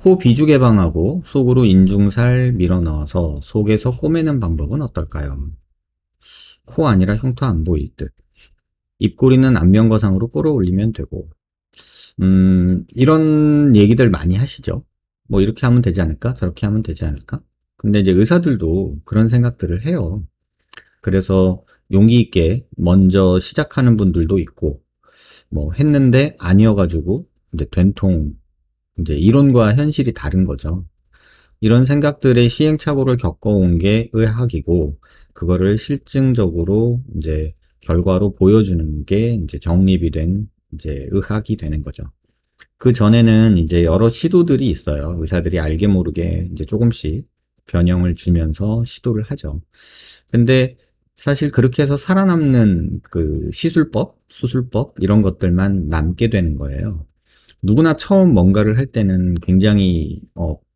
코 비주 개방하고 속으로 인중살 밀어 넣어서 속에서 꼬매는 방법은 어떨까요? 코 아니라 흉터 안 보일 듯. 입꼬리는 안면거상으로 끌어올리면 되고. 이런 얘기들 많이 하시죠. 뭐 이렇게 하면 되지 않을까? 저렇게 하면 되지 않을까? 근데 이제 의사들도 그런 생각들을 해요. 그래서 용기 있게 먼저 시작하는 분들도 있고, 뭐 했는데 아니어가지고 이제 된통 이제 이론과 현실이 다른 거죠. 이런 생각들의 시행착오를 겪어온 게 의학이고, 그거를 실증적으로 이제 결과로 보여주는 게 이제 정립이 된 이제 의학이 되는 거죠. 그 전에는 이제 여러 시도들이 있어요. 의사들이 알게 모르게 이제 조금씩 변형을 주면서 시도를 하죠. 근데 사실 그렇게 해서 살아남는 그 시술법, 수술법 이런 것들만 남게 되는 거예요. 누구나 처음 뭔가를 할 때는 굉장히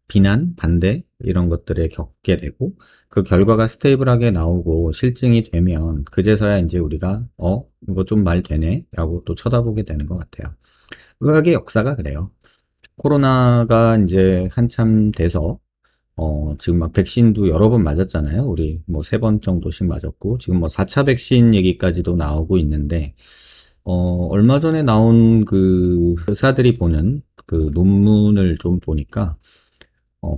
비난, 반대 이런 것들에 겪게 되고 그 결과가 스테이블하게 나오고 실증이 되면 그제서야 이제 우리가 이거 좀 말 되네 라고 또 쳐다보게 되는 것 같아요. 의학의 역사가 그래요. 코로나가 이제 한참 돼서 지금 막 백신도 여러 번 맞았잖아요. 우리 뭐 3번 정도씩 맞았고 지금 뭐 4차 백신 얘기까지도 나오고 있는데 얼마 전에 나온 그 의사들이 보는 그 논문을 좀 보니까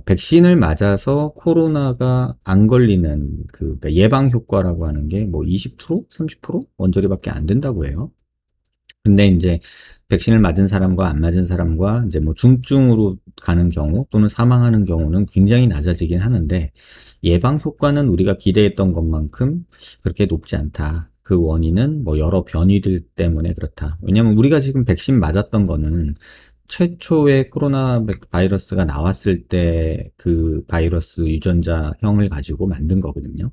백신을 맞아서 코로나가 안 걸리는 그 그러니까 예방 효과라고 하는 게 뭐 20%, 30% 원저리밖에 안 된다고 해요. 근데 이제 백신을 맞은 사람과 안 맞은 사람과 이제 뭐 중증으로 가는 경우 또는 사망하는 경우는 굉장히 낮아지긴 하는데 예방 효과는 우리가 기대했던 것만큼 그렇게 높지 않다. 그 원인은 뭐 여러 변이들 때문에 그렇다. 왜냐면 우리가 지금 백신 맞았던 거는 최초의 코로나 바이러스가 나왔을 때 그 바이러스 유전자형을 가지고 만든 거거든요.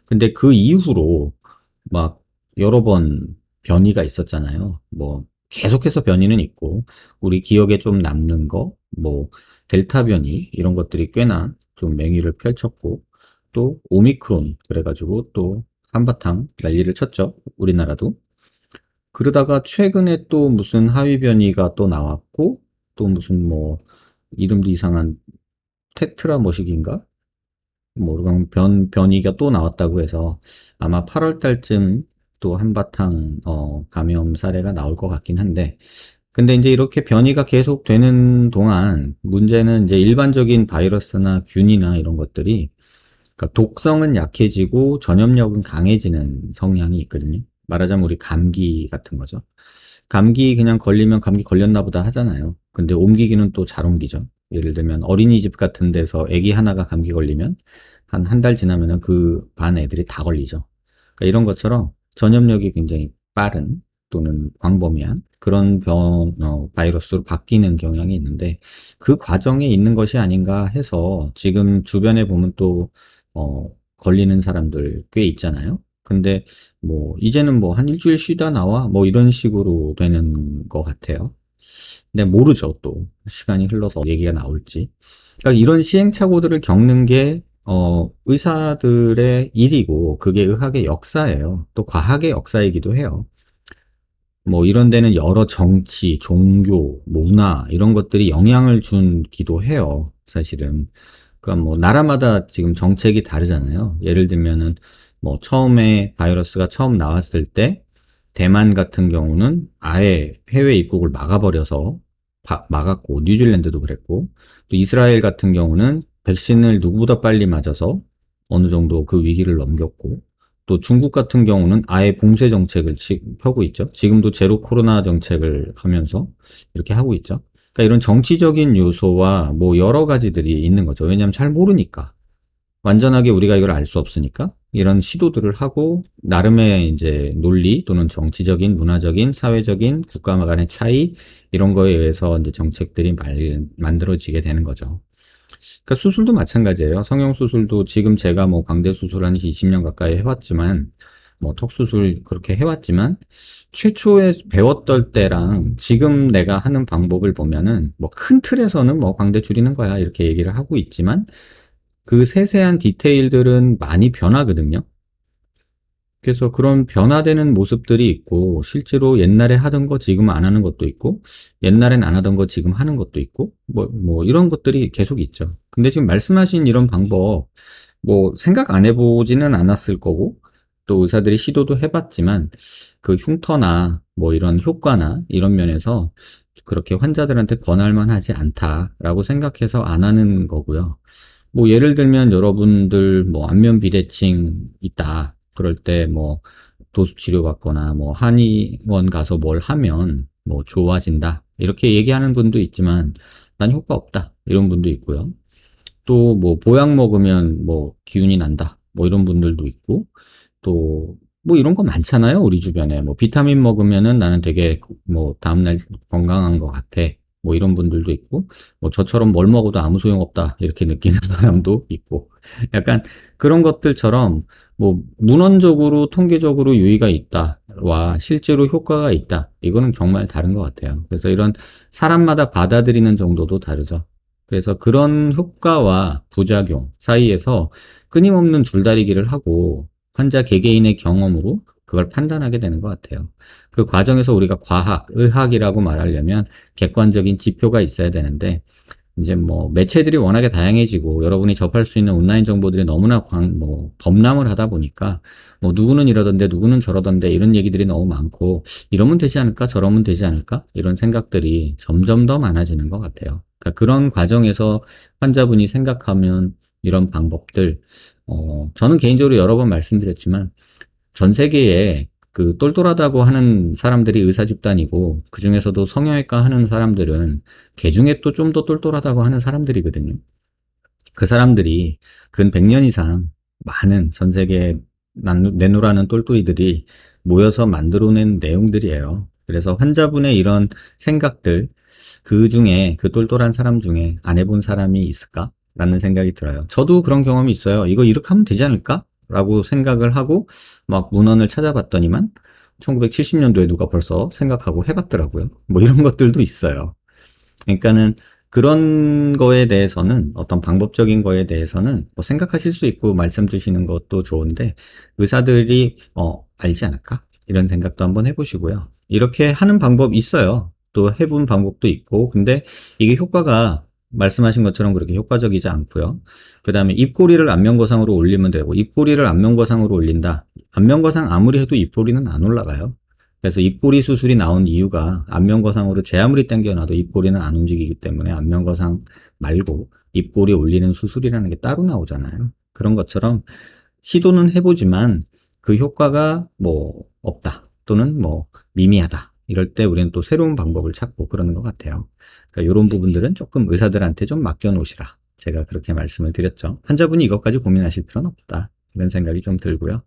근데 그 이후로 막 여러 번 변이가 있었잖아요. 뭐 계속해서 변이는 있고 우리 기억에 좀 남는 거, 뭐 델타 변이 이런 것들이 꽤나 좀 맹위를 펼쳤고 또 오미크론 그래가지고 또 한바탕 난리를 쳤죠. 우리나라도. 그러다가 최근에 또 무슨 하위 변이가 또 나왔고 또 무슨 뭐 이름도 이상한 테트라 머식인가? 뭐 그런 변이가 또 나왔다고 해서 아마 8월 달쯤 또 한바탕 감염 사례가 나올 것 같긴 한데 근데 이제 이렇게 변이가 계속 되는 동안 문제는 이제 일반적인 바이러스나 균이나 이런 것들이 그러니까 독성은 약해지고 전염력은 강해지는 성향이 있거든요. 말하자면 우리 감기 같은 거죠. 감기 그냥 걸리면 감기 걸렸나 보다 하잖아요. 근데 옮기기는 또 잘 옮기죠. 예를 들면 어린이집 같은 데서 아기 하나가 감기 걸리면 한 달 지나면은 그 반 애들이 다 걸리죠. 그러니까 이런 것처럼 전염력이 굉장히 빠른 또는 광범위한 그런 바이러스로 바뀌는 경향이 있는데 그 과정에 있는 것이 아닌가 해서 지금 주변에 보면 또 걸리는 사람들 꽤 있잖아요. 근데 뭐 이제는 뭐 한 일주일 쉬다 나와 뭐 이런 식으로 되는 것 같아요. 근데 모르죠 또 시간이 흘러서 얘기가 나올지. 그러니까 이런 시행착오들을 겪는 게 의사들의 일이고 그게 의학의 역사예요. 또 과학의 역사이기도 해요. 뭐 이런 데는 여러 정치, 종교, 문화 이런 것들이 영향을 주기도 해요. 사실은. 그러니까 뭐 나라마다 지금 정책이 다르잖아요. 예를 들면은 뭐 처음에 바이러스가 처음 나왔을 때 대만 같은 경우는 아예 해외 입국을 막아버려서 막았고 뉴질랜드도 그랬고 또 이스라엘 같은 경우는 백신을 누구보다 빨리 맞아서 어느 정도 그 위기를 넘겼고 또 중국 같은 경우는 아예 봉쇄 정책을 펴고 있죠. 지금도 제로 코로나 정책을 하면서 이렇게 하고 있죠. 그러니까 이런 정치적인 요소와 뭐 여러 가지들이 있는 거죠. 왜냐하면 잘 모르니까. 완전하게 우리가 이걸 알 수 없으니까 이런 시도들을 하고 나름의 이제 논리 또는 정치적인, 문화적인, 사회적인 국가 간의 차이 이런 거에 의해서 이제 정책들이 만들어지게 되는 거죠. 그러니까 수술도 마찬가지예요. 성형 수술도 지금 제가 뭐 광대 수술 한 20년 가까이 해왔지만 뭐 턱 수술 그렇게 해왔지만 최초에 배웠던 때랑 지금 내가 하는 방법을 보면은 뭐 큰 틀에서는 뭐 광대 줄이는 거야 이렇게 얘기를 하고 있지만 그 세세한 디테일들은 많이 변하거든요. 그래서 그런 변화되는 모습들이 있고, 실제로 옛날에 하던 거 지금 안 하는 것도 있고, 옛날엔 안 하던 거 지금 하는 것도 있고, 이런 것들이 계속 있죠. 근데 지금 말씀하신 이런 방법, 생각 안 해보지는 않았을 거고, 또 의사들이 시도도 해봤지만, 그 흉터나 이런 효과나 이런 면에서 그렇게 환자들한테 권할 만하지 않다라고 생각해서 안 하는 거고요. 예를 들면 여러분들 안면 비대칭 있다. 그럴 때 도수 치료 받거나 한의원 가서 뭘 하면 좋아진다. 이렇게 얘기하는 분도 있지만 난 효과 없다. 이런 분도 있고요. 또 보약 먹으면 기운이 난다. 이런 분들도 있고 또 이런 거 많잖아요. 우리 주변에 비타민 먹으면은 나는 되게 다음날 건강한 것 같아. 이런 분들도 있고 저처럼 뭘 먹어도 아무 소용없다 이렇게 느끼는 사람도 있고 약간 그런 것들처럼 문헌적으로 통계적으로 유의가 있다와 실제로 효과가 있다 이거는 정말 다른 것 같아요. 그래서 이런 사람마다 받아들이는 정도도 다르죠. 그래서 그런 효과와 부작용 사이에서 끊임없는 줄다리기를 하고 환자 개개인의 경험으로 그걸 판단하게 되는 것 같아요. 그 과정에서 우리가 과학, 의학이라고 말하려면 객관적인 지표가 있어야 되는데 이제 매체들이 워낙에 다양해지고 여러분이 접할 수 있는 온라인 정보들이 너무나 범람을 하다 보니까 누구는 이러던데 누구는 저러던데 이런 얘기들이 너무 많고 이러면 되지 않을까 저러면 되지 않을까 이런 생각들이 점점 더 많아지는 것 같아요. 그러니까 그런 과정에서 환자분이 생각하면 이런 방법들 저는 개인적으로 여러 번 말씀드렸지만 전 세계에 그 똘똘하다고 하는 사람들이 의사 집단이고 그 중에서도 성형외과 하는 사람들은 개 중에 또 좀 더 똘똘하다고 하는 사람들이거든요. 그 사람들이 근 100년 이상 많은 전 세계 내노라는 똘똘이들이 모여서 만들어낸 내용들이에요. 그래서 환자분의 이런 생각들 그 중에 그 똘똘한 사람 중에 안 해본 사람이 있을까? 라는 생각이 들어요. 저도 그런 경험이 있어요. 이거 이렇게 하면 되지 않을까? 라고 생각을 하고 막 문헌을 찾아봤더니만 1970년도에 누가 벌써 생각하고 해봤더라고요. 이런 것들도 있어요. 그러니까는 그런 거에 대해서는 어떤 방법적인 거에 대해서는 생각하실 수 있고 말씀 주시는 것도 좋은데 의사들이 알지 않을까? 이런 생각도 한번 해보시고요. 이렇게 하는 방법 있어요. 또 해본 방법도 있고 근데 이게 효과가 말씀하신 것처럼 그렇게 효과적이지 않고요. 그 다음에 입꼬리를 안면거상으로 올리면 되고 입꼬리를 안면거상으로 올린다. 안면거상 아무리 해도 입꼬리는 안 올라가요. 그래서 입꼬리 수술이 나온 이유가 안면거상으로 제 아무리 당겨놔도 입꼬리는 안 움직이기 때문에 안면거상 말고 입꼬리 올리는 수술이라는 게 따로 나오잖아요. 그런 것처럼 시도는 해보지만 그 효과가 없다 또는 미미하다 이럴 때 우리는 또 새로운 방법을 찾고 그러는 것 같아요. 그러니까 이런 부분들은 조금 의사들한테 좀 맡겨놓으시라. 제가 그렇게 말씀을 드렸죠. 환자분이 이것까지 고민하실 필요는 없다. 이런 생각이 좀 들고요.